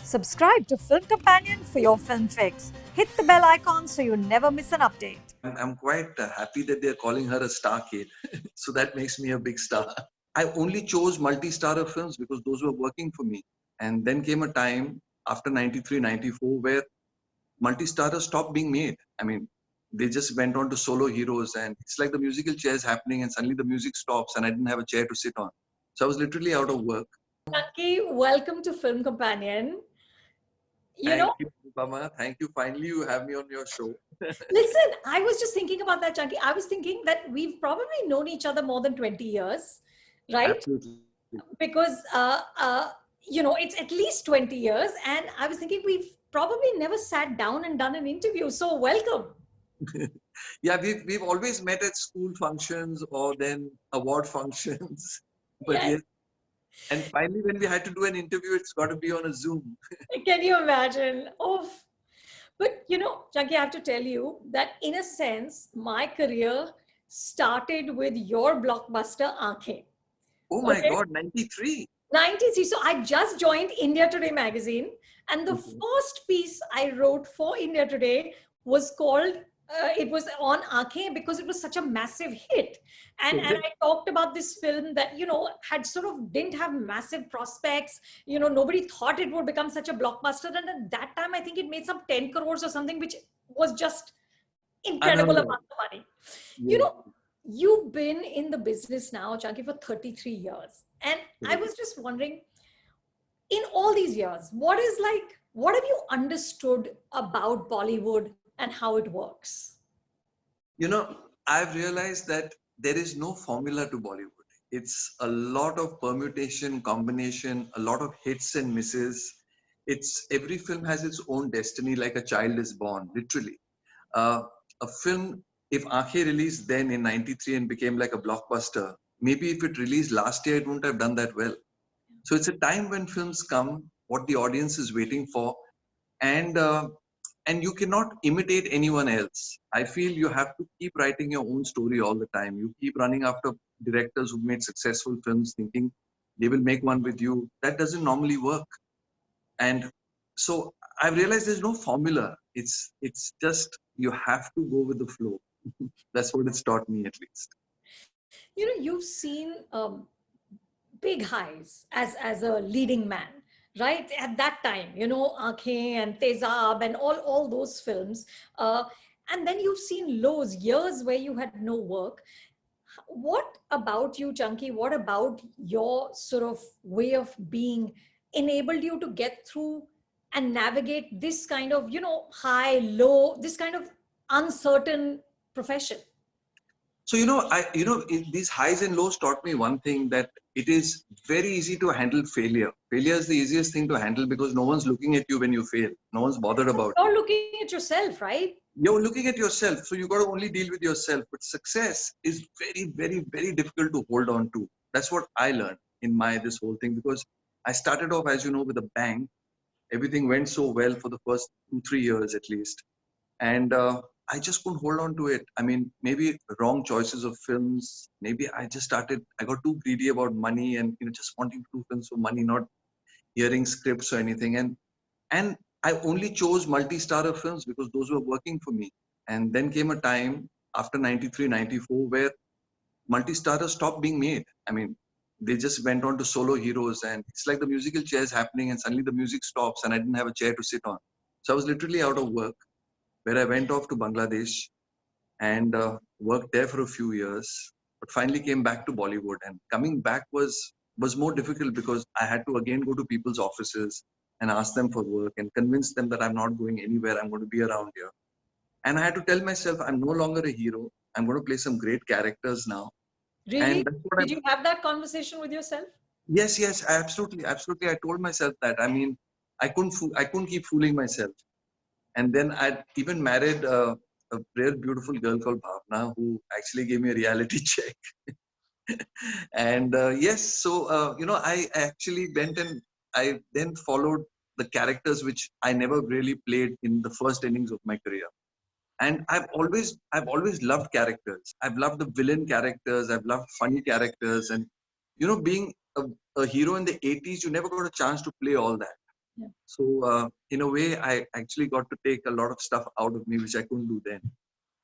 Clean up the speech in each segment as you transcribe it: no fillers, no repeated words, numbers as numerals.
Subscribe to Film Companion for your film fix. Hit the bell icon so you never miss an update. I'm quite happy that they're calling her a star kid. So that makes me a big star. I only chose multi-starrer films because those were working for me. And then came a time after 93, 94 where multi-starrers stopped being made. I mean, they just went on to solo heroes and it's like the musical chair is happening and suddenly the music stops and I didn't have a chair to sit on. So I was literally out of work. Chunky, welcome to Film Companion. Thank you, Anupama. Thank you. Finally, you have me on your show. Listen, I was just thinking about that, Chunky. I was thinking that we've probably known each other more than 20 years, right? Absolutely. Because, it's at least 20 years. And I was thinking we've probably never sat down and done an interview. So welcome. Yeah, we've always met at school functions or then award functions. But yes. And finally, when we had to do an interview, it's got to be on a Zoom. Can you imagine? Oh, but Chunky, I have to tell you that in a sense, my career started with your blockbuster Aankhein. Oh my God, 93. 93. So I just joined India Today magazine, and the first piece I wrote for India Today was called, it was on Aankhein because it was such a massive hit. And I talked about this film that, had sort of didn't have massive prospects. Nobody thought it would become such a blockbuster. And at that time, I think it made some 10 crores or something, which was just incredible amount of money. Yeah. You've been in the business now, Chunky, for 33 years. And I was just wondering, in all these years, what have you understood about Bollywood and how it works? I've realized that there is no formula to Bollywood. It's a lot of permutation, combination, a lot of hits and misses. Every film has its own destiny, like a child is born, literally. A film, if Aankhein released then in 93 and became like a blockbuster, maybe if it released last year, it wouldn't have done that well. So it's a time when films come, what the audience is waiting for, and you cannot imitate anyone else. I feel you have to keep writing your own story all the time. You keep running after directors who made successful films thinking they will make one with you. That doesn't normally work. And so I've realized there's no formula. It's just you have to go with the flow. That's what it's taught me, at least. You've seen big highs as a leading man, right? At that time, Aankhein and Tezab and all those films. And then you've seen lows, years where you had no work. What about you, Chunky? What about your sort of way of being enabled you to get through and navigate this kind of, high, low, this kind of uncertain profession? So, these highs and lows taught me one thing, that it is very easy to handle failure. Failure is the easiest thing to handle because no one's looking at you when you fail. No one's bothered about it. You're looking at yourself, right? You're looking at yourself. So you got to only deal with yourself. But success is very, very, very difficult to hold on to. That's what I learned in this whole thing, because I started off, as you know, with a bang. Everything went so well for the first 2-3 years at least. And I just couldn't hold on to it. I mean, maybe wrong choices of films. Maybe I got too greedy about money and just wanting to do films for money, not hearing scripts or anything. And I only chose multi-starrer films because those were working for me. And then came a time after 93, 94 where multi-starrers stopped being made. I mean, they just went on to solo heroes and it's like the musical chair is happening and suddenly the music stops and I didn't have a chair to sit on. So I was literally out of work, where I went off to Bangladesh and worked there for a few years, but finally came back to Bollywood. And coming back was more difficult because I had to again go to people's offices and ask them for work and convince them that I'm not going anywhere, I'm going to be around here. And I had to tell myself, I'm no longer a hero. I'm going to play some great characters now. Really? Did you have that conversation with yourself? Yes, absolutely. I told myself that. I mean, I couldn't keep fooling myself. And then I even married a very beautiful girl called Bhavna, who actually gave me a reality check. And I actually went and I then followed the characters which I never really played in the first innings of my career. And I've always loved characters. I've loved the villain characters. I've loved funny characters. And being a hero in the 80s, you never got a chance to play all that. Yeah. So in a way, I actually got to take a lot of stuff out of me, which I couldn't do then.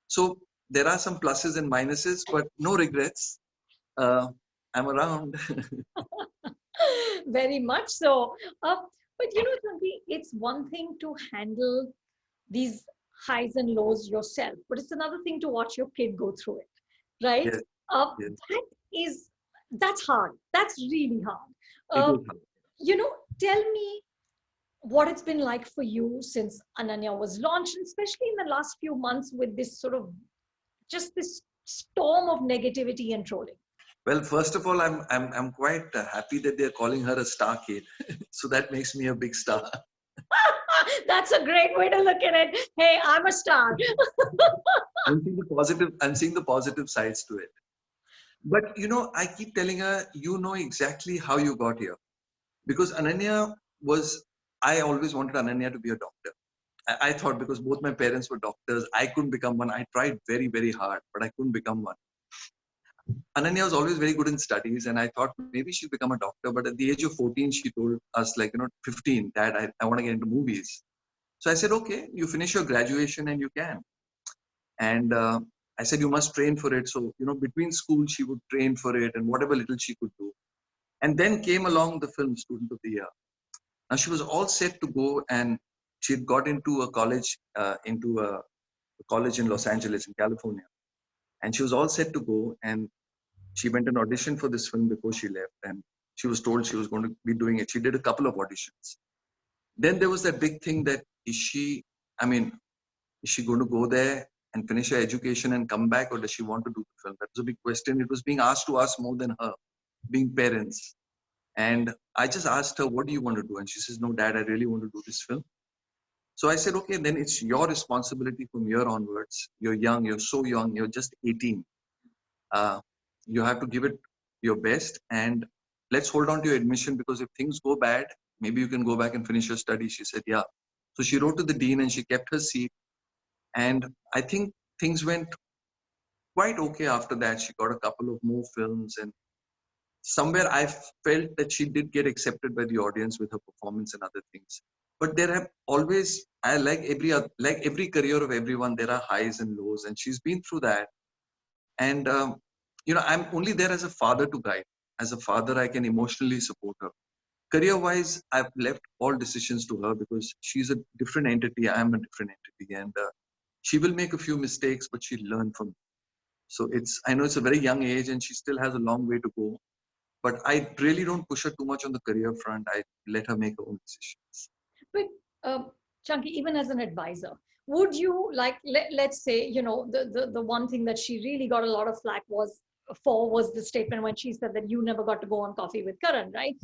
So there are some pluses and minuses, but no regrets. Uh, I'm around. Very much so. But Santi, it's one thing to handle these highs and lows yourself, but it's another thing to watch your kid go through it, right? Yes, Uh, yes, that is, that's hard. That's really hard. it Uh, is hard. you know, tell me what it's been like for you since Ananya was launched, and especially in the last few months with this sort of just this storm of negativity and trolling. Well, first of all, I'm quite happy that they're calling her a star kid. So that makes me a big star. That's a great way to look at it. Hey, I'm a star. I'm seeing the positive sides to it. But I keep telling her, you know exactly how you got here. Because Ananya was, I always wanted Ananya to be a doctor. I thought because both my parents were doctors, I couldn't become one. I tried very, very hard, but I couldn't become one. Ananya was always very good in studies, and I thought maybe she'll become a doctor. But at the age of 14, she told us, 15, Dad, I want to get into movies. So I said, okay, you finish your graduation and you can. And I said, you must train for it. So, between school, she would train for it and whatever little she could do. And then came along the film Student of the Year. Now she was all set to go, and she had got into a college in Los Angeles, in California. And she was all set to go, and she went an audition for this film before she left, and she was told she was going to be doing it. She did a couple of auditions. Then there was that big thing that I mean, is she going to go there and finish her education and come back, or does she want to do the film? That was a big question. It was being asked to us more than her, being parents. And I just asked her, what do you want to do? And she says, no, Dad, I really want to do this film. So I said, okay, then it's your responsibility from here onwards. You're young, you're so young, you're just 18. Uh, you have to give it your best, and let's hold on to your admission, because if things go bad, maybe you can go back and finish your study. She said, yeah. So she wrote to the dean and she kept her seat. And I think things went quite okay after that. She got a couple of more films, and somewhere I felt that she did get accepted by the audience with her performance and other things. But there have always, I like every career of everyone, there are highs and lows, and she's been through that. And I'm only there as a father to guide. As a father, I can emotionally support her. Career-wise, I've left all decisions to her, because she's a different entity. I'm a different entity, and she will make a few mistakes, but she'll learn from it. So I know it's a very young age, and she still has a long way to go. But I really don't push her too much on the career front. I let her make her own decisions. But Chunky, even as an advisor, would you like let's say the one thing that she really got a lot of flack was the statement when she said that you never got to go on coffee with Karan, right?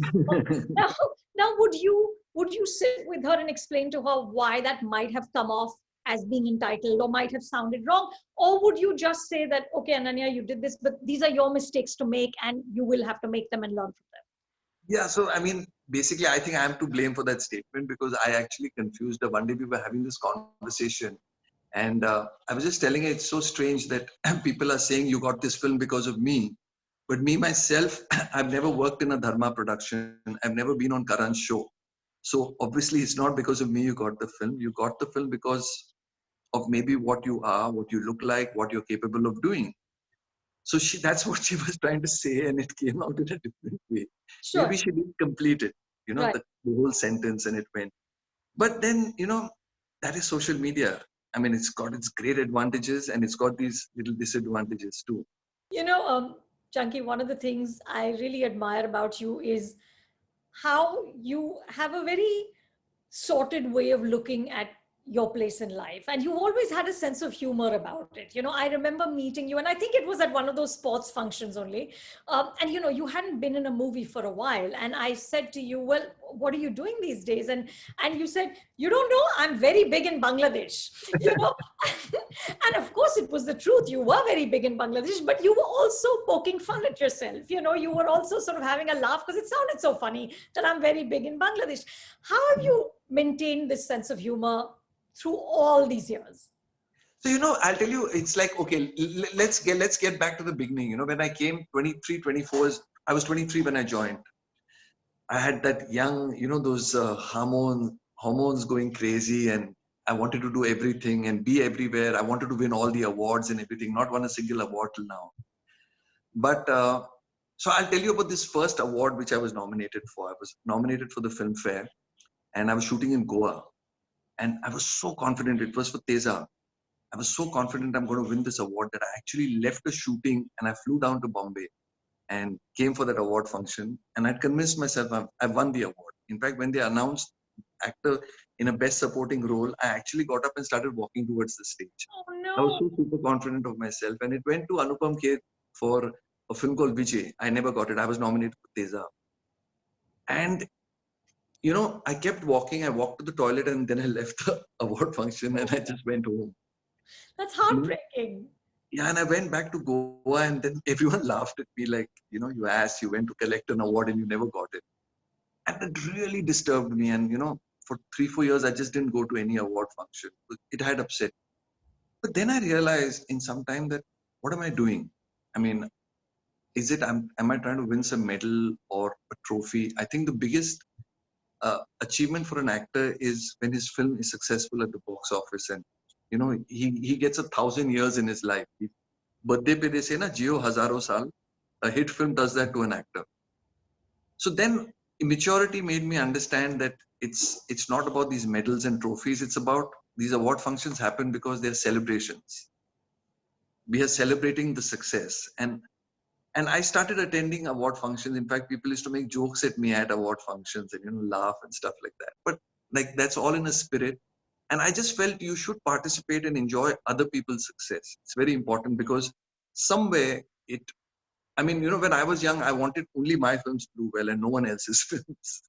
now, now would you sit with her and explain to her why that might have come off as being entitled or might have sounded wrong, or would you just say that okay, Ananya, you did this, but these are your mistakes to make, and you will have to make them and learn from them? Yeah, so I mean, basically, I think I am to blame for that statement, because I actually confused her. One day we were having this conversation, and I was just telling her it's so strange that people are saying you got this film because of me. But me, myself, I've never worked in a Dharma production. I've never been on Karan's show. So obviously, it's not because of me you got the film. You got the film because of maybe what you are, what you look like, what you're capable of doing. So that's what she was trying to say, and it came out in a different way. Maybe Sure. she didn't complete it, Right. the whole sentence, and it went. But then, that is social media. I mean, it's got its great advantages, and it's got these little disadvantages too. Chunky, one of the things I really admire about you is how you have a very sorted way of looking at your place in life, and you always had a sense of humor about it. I remember meeting you, and I think it was at one of those sports functions only. And you hadn't been in a movie for a while, and I said to you, well, what are you doing these days? And you said, you don't know, I'm very big in Bangladesh. you know and of course it was the truth. You were very big in Bangladesh, but you were also poking fun at yourself. You were also sort of having a laugh because it sounded so funny that I'm very big in Bangladesh. How have you maintained this sense of humor through all these years? So I'll tell you, it's like, okay, let's get back to the beginning. When I came 23, 24, I was 23 when I joined. I had that young, those hormones going crazy, and I wanted to do everything and be everywhere. I wanted to win all the awards and everything, not won a single award till now. But so I'll tell you about this first award which I was nominated for. I was nominated for the film fair, and I was shooting in Goa, and I was so confident. It was for Teza. I was so confident I'm going to win this award that I actually left the shooting and I flew down to Bombay and came for that award function. And I'd convinced myself I've won the award. In fact, when they announced actor in a best supporting role, I actually got up and started walking towards the stage. Oh I was no. so super confident of myself. And it went to Anupam Kher for a film called Vijay. I never got it. I was nominated for Teza. And I kept walking. I walked to the toilet and then I left the award function and I just went home. That's You know? heartbreaking. Yeah, and I went back to Goa and then everyone laughed at me like, you asked, you went to collect an award and you never got it. And it really disturbed me. And, for 3-4 years, I just didn't go to any award function. It had upset. But then I realized in some time that, what am I doing? I mean, am I trying to win some medal or a trophy? I think the biggest achievement for an actor is when his film is successful at the box office, and he gets 1,000 years in his life. Birthday pe they say na jiyo hazaro saal. A hit film does that to an actor. So then maturity made me understand that it's not about these medals and trophies. It's about these award functions happen because they're celebrations. We are celebrating the success, and I started attending award functions. In fact, people used to make jokes at me at award functions and laugh and stuff like that. But like that's all in a spirit. And I just felt you should participate and enjoy other people's success. It's very important because somewhere when I was young, I wanted only my films to do well and no one else's films.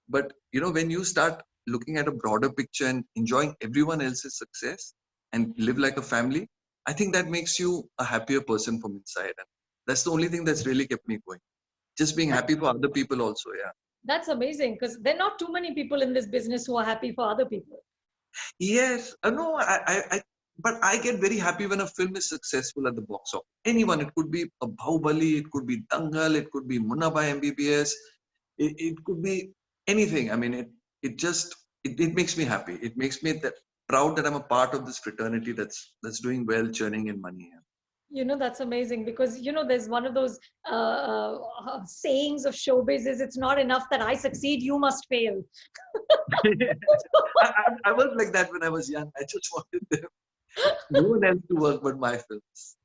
But when you start looking at a broader picture and enjoying everyone else's success and live like a family, I think that makes you a happier person from inside. And that's the only thing that's really kept me going. Just being happy for other people also, yeah. That's amazing because there are not too many people in this business who are happy for other people. Yes, no, but I get very happy when a film is successful at the box office. Anyone, it could be a Bahubali, it could be Dangal, it could be Munna Bhai MBBS, it could be anything. I mean, it makes me happy. It makes me proud that I'm a part of this fraternity that's doing well, churning in money. That's amazing because, there's one of those sayings of showbiz is it's not enough that I succeed, you must fail. I was like that when I was young. I just wanted no one else to work but my films.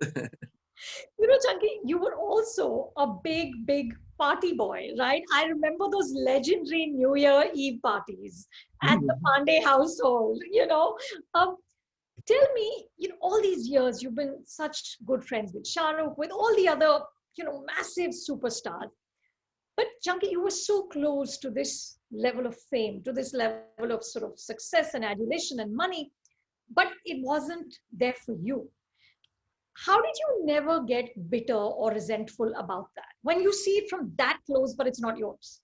Chunky, you were also a big, big party boy, right? I remember those legendary New Year Eve parties at the Panday household, Tell me, all these years you've been such good friends with Shah Rukh, with all the other, massive superstars. But Chunky, you were so close to this level of fame, to this level of sort of success and adulation and money, but it wasn't there for you. How did you never get bitter or resentful about that when you see it from that close, but it's not yours?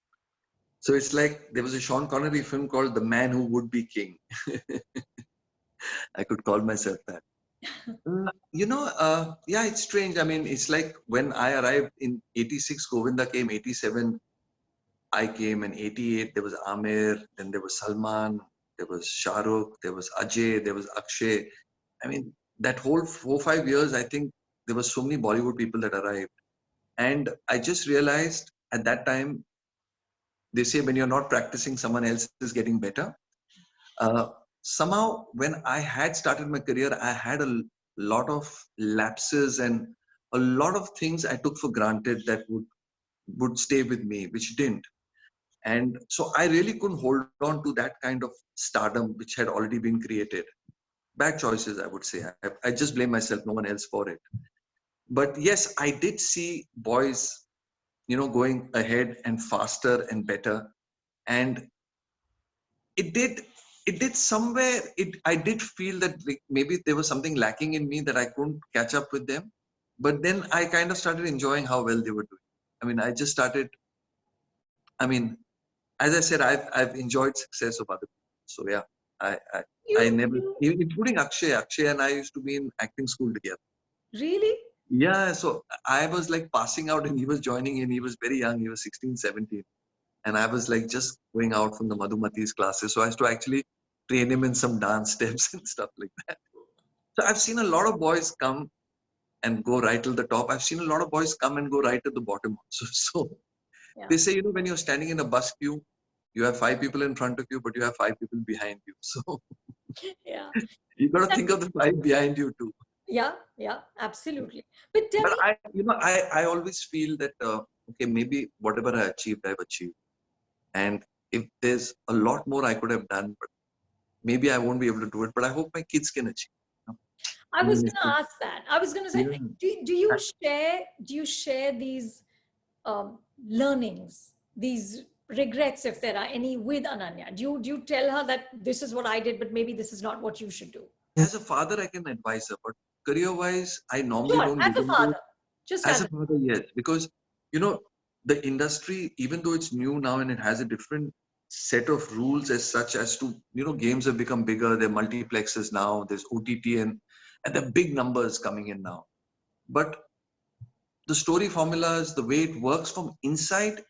So it's like there was a Sean Connery film called The Man Who Would Be King. I could call myself that. Yeah, it's strange. I mean, it's like when I arrived in 86, Govinda came, 87, I came, and 88, there was Amir, then there was Salman, there was Shah Rukh, there was Ajay, there was Akshay. I mean, that whole 4-5 years, I think there were so many Bollywood people that arrived. And I just realized at that time, they say when you're not practicing, someone else is getting better. Somehow, when I had started my career, I had a lot of lapses and a lot of things I took for granted that would stay with me, which didn't. And so I really couldn't hold on to that kind of stardom which had already been created. Bad choices, I would say. I just blame myself, no one else for it. But yes, I did see boys, going ahead and faster and better. And it did somewhere, I did feel that like maybe there was something lacking in me that I couldn't catch up with them. But then I kind of started enjoying how well they were doing. I mean, I just started, I mean, as I said, I've enjoyed success of other people. So yeah, I never, including Akshay and I used to be in acting school together. Really? Yeah, so I was like passing out and he was joining in. He was very young, he was 16, 17. And I was like just going out from the Madhumati's classes. So I used to actually train him in some dance steps and stuff like that. So I've seen a lot of boys come and go right till the top. I've seen a lot of boys come and go right at the bottom also. So Yeah. they say, you know, when you're standing in a bus queue, you have 5 people in front of you, but you have 5 people behind you. So Yeah. you got to think of the 5 behind you too. Yeah. Yeah. Absolutely. But tell But me, I always feel that, okay, maybe whatever I achieved, I've achieved. And if there's a lot more I could have done, but maybe I won't be able to do it, but I hope my kids can achieve. You know? I I was mean, going to ask that. I was going to say, yeah. do you share these learnings, these regrets, if there are any, with Ananya? Do you tell her that this is what I did, but maybe this is not what you should do? As a father, I can advise her, but career-wise, I normally Sure, don't as get a into it. father, just As as a a father, yes, because you know the industry, even though it's new now and it has a different set of rules as such as to games have become bigger. There are multiplexes now. There's OTT and there are big numbers coming in now. But the story formulas, the way it works from inside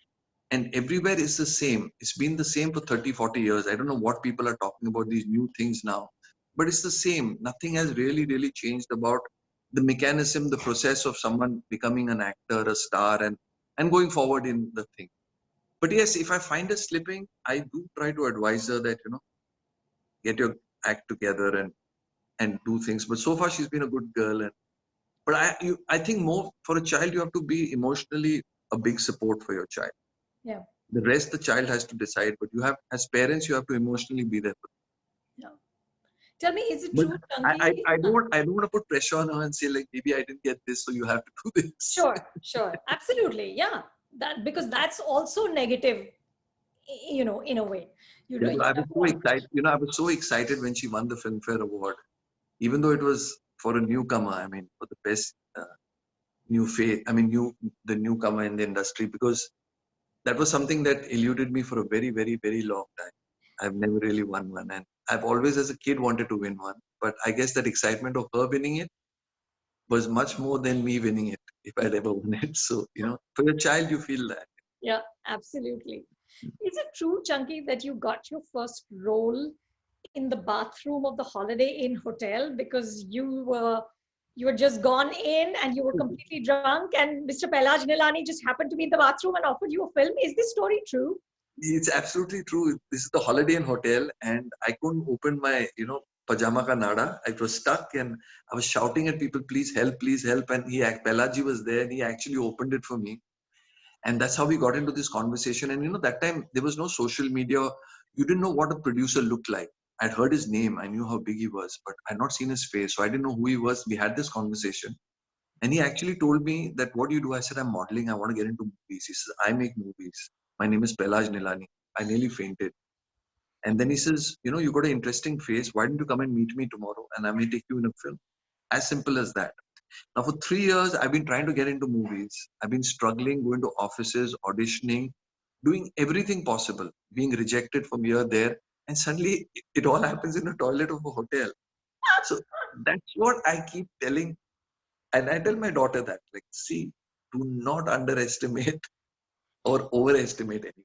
and everywhere is the same. It's been the same for 30, 40 years. I don't know what people are talking about these new things now, but it's the same. Nothing has really changed about the mechanism, the process of someone becoming an actor, a star, and going forward in the thing. But yes, if I find her slipping, I do try to advise her that, get your act together and do things. But so far she's been a good girl. But I think more for a child, you have to be emotionally a big support for your child. yeah, The rest the child has to decide, but you have, as parents, you have to emotionally be there. yeah. Tell me, is it But true, I, Chunky? I, I don't want to put pressure on her and say like maybe I didn't get this, so you have to do this. Sure, sure, absolutely, yeah. That because that's also negative, in a way. Yeah, You I was don't so want. excited. I was so excited when she won the Filmfare Award, even though it was for a newcomer. I mean, for the best new face. I mean, the newcomer in the industry, because that was something that eluded me for a very long time. I've never really won one, and I've always, as a kid, wanted to win one. But I guess that excitement of her winning it was much more than me winning it if I'd ever won it. So, for your child, you feel that. Yeah, absolutely. Is it true, Chunky, that you got your first role in the bathroom of the Holiday Inn hotel because you were just gone in and you were completely drunk, and Mr. Pelaj Nilani just happened to be in the bathroom and offered you a film? Is this story true? It's absolutely true. This is the Holiday Inn hotel, and I couldn't open my, pajama ka nada. I was stuck, and I was shouting at people, please help. And Pelaji was there, and he actually opened it for me. And that's how we got into this conversation. And that time there was no social media. You didn't know what a producer looked like. I'd heard his name, I knew how big he was, but I'd not seen his face, so I didn't know who he was. We had this conversation, and he actually told me that, what do you do? I said, I'm modeling, I want to get into movies. He says, I make movies, my name is Pelaj Nilani. I nearly fainted. And then he says, you got an interesting face, why don't you come and meet me tomorrow and I may take you in a film. As simple as that. Now, for 3 years, I've been trying to get into movies. I've been struggling, going to offices, auditioning, doing everything possible, being rejected from here, there. And suddenly it all happens in a toilet of a hotel. So that's what I keep telling. And I tell my daughter that, like, see, do not underestimate or overestimate anything.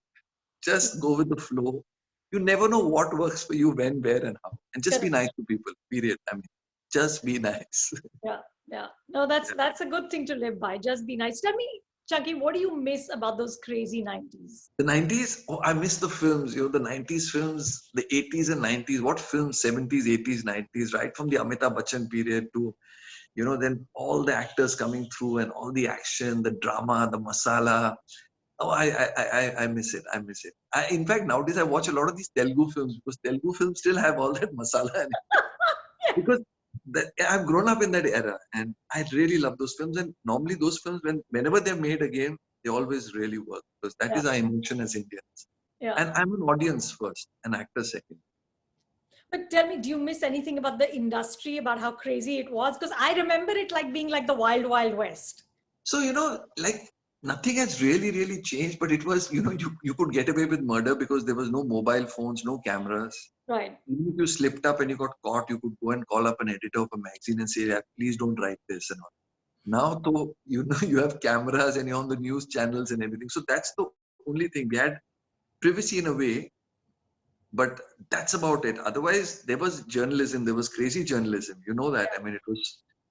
Just go with the flow. You never know what works for you, when, where, and how. And just be Correct. nice to people, period. I mean, just be nice. Yeah, yeah. No, that's a good thing to live by. Just be nice. Tell me, Chunky, what do you miss about those crazy 90s? The 90s, oh, I miss the films, the 90s films, the 80s and 90s. What films, 70s, 80s, 90s, right from the Amitabh Bachchan period to, then all the actors coming through and all the action, the drama, the masala. Oh, I miss it. I miss it. In fact, nowadays I watch a lot of these Telugu films because Telugu films still have all that masala in it. Because I've grown up in that era and I really love those films. And normally those films, whenever they're made again, they always really work because that Yeah, is our emotion as Indians. yeah. And I'm an audience first, an actor second. But tell me, do you miss anything about the industry, about how crazy it was? Because I remember it like being like the wild, wild west. So, like nothing has really changed, but it was, you could get away with murder because there was no mobile phones, no cameras. Right. Even if you slipped up and you got caught, you could go and call up an editor of a magazine and say, "Yeah, please don't write this and all." Now, though, you have cameras and you're on the news channels and everything. So that's the only thing. We had privacy in a way, but that's about it. Otherwise, there was journalism. There was crazy journalism. You know that. I mean,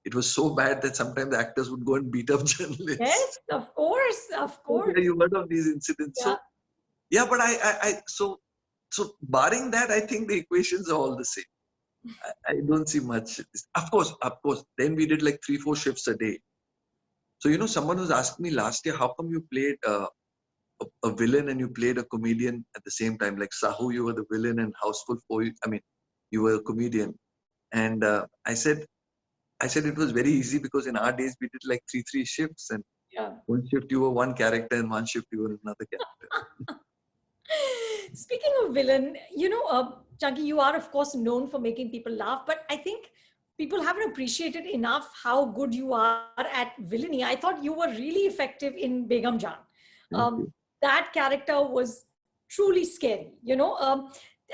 it was so bad that sometimes the actors would go and beat up Yes, journalists. of course, of course. Yeah, you heard of these incidents. Yeah. So yeah, but so barring that, I think the equations are all the same. I don't see much. Of course. Then we did like 3, 4 shifts a day. So someone was asking me last year, how come you played a villain and you played a comedian at the same time? Like Sahu, you were the villain, and Houseful 4, I mean, you were a comedian. And I said it was very easy because in our days we did like three shifts, and Yeah. one shift you were one character, and one shift you were another character. Speaking of villain, Chunky, you are of course known for making people laugh, but I think people haven't appreciated enough how good you are at villainy. I thought you were really effective in Begum Jaan. Thank Um, you. that character was truly scary.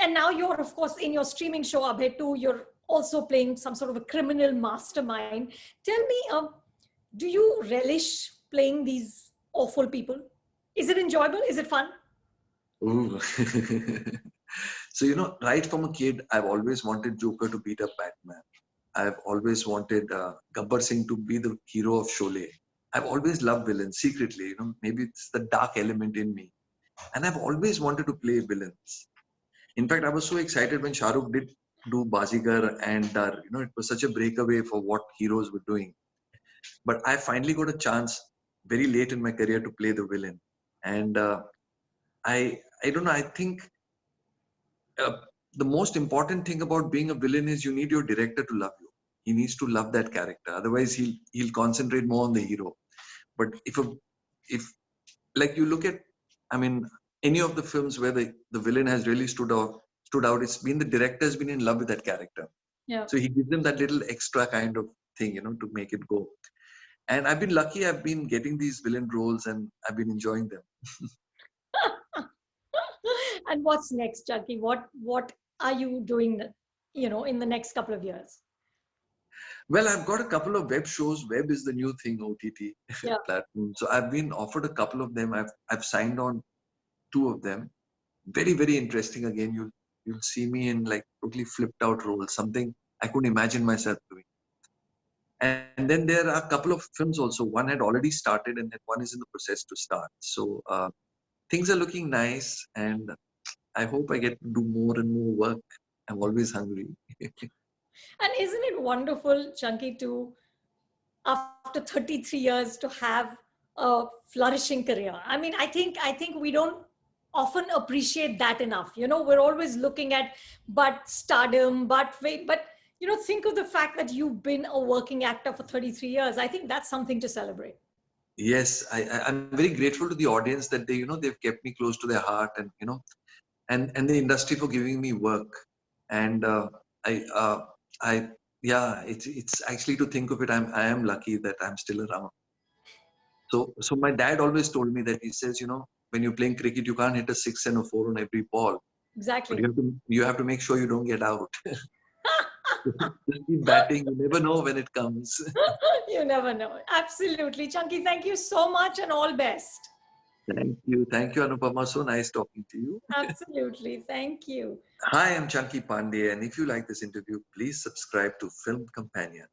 And now you're of course in your streaming show, Abhay, too. You're also playing some sort of a criminal mastermind. Tell me, do you relish playing these awful people? Is it enjoyable? Is it fun? Ooh. So, right from a kid, I've always wanted Joker to beat up Batman. I've always wanted Gabbar Singh to be the hero of Sholay. I've always loved villains secretly. Maybe it's the dark element in me. And I've always wanted to play villains. In fact, I was so excited when Shah Rukh did do Bazigar and Dar. It was such a breakaway for what heroes were doing. But I finally got a chance very late in my career to play the villain. And I don't know. I think uh, the most important thing about being a villain is you need your director to love you. He needs to love that character. Otherwise, he'll concentrate more on the hero. But if like you look at, I mean, any of the films where the villain has really stood out, it's been the director has been in love with that character. Yeah. So he gives them that little extra kind of thing, to make it go. And I've been lucky. I've been getting these villain roles, and I've been enjoying them. And what's next, Jackie? What are you doing, in the next couple of years? Well, I've got a couple of web shows. Web is the new thing, OTT Yeah. platform. So I've been offered a couple of them. I've signed on 2 of them. Very, very interesting. Again, you'll see me in like totally flipped out roles, something I couldn't imagine myself doing. And then there are a couple of films also. One had already started, and then one is in the process to start. So things are looking nice, and I hope I get to do more and more work. I'm always hungry. And isn't it wonderful, Chunky, to after 33 years to have a flourishing career? I mean, I think we don't often appreciate that enough. We're always looking at but stardom, but wait, but think of the fact that you've been a working actor for 33 years. I think that's something to celebrate. Yes, I'm very grateful to the audience that they've kept me close to their heart, and and the industry for giving me work. And I I yeah, it's actually, to think of it, I am lucky that I'm still around. So my dad always told me that, he says, when you're playing cricket, you can't hit a 6 and a 4 on every ball, but Exactly. you have to make sure you don't get out. Just keep batting. You never know when it comes. You never know. Absolutely. Chunky, thank you so much and all best. Thank you, Anupama. So nice talking to you. Absolutely. Thank you. Hi, I'm Chunky Panday, and if you like this interview, please subscribe to Film Companion.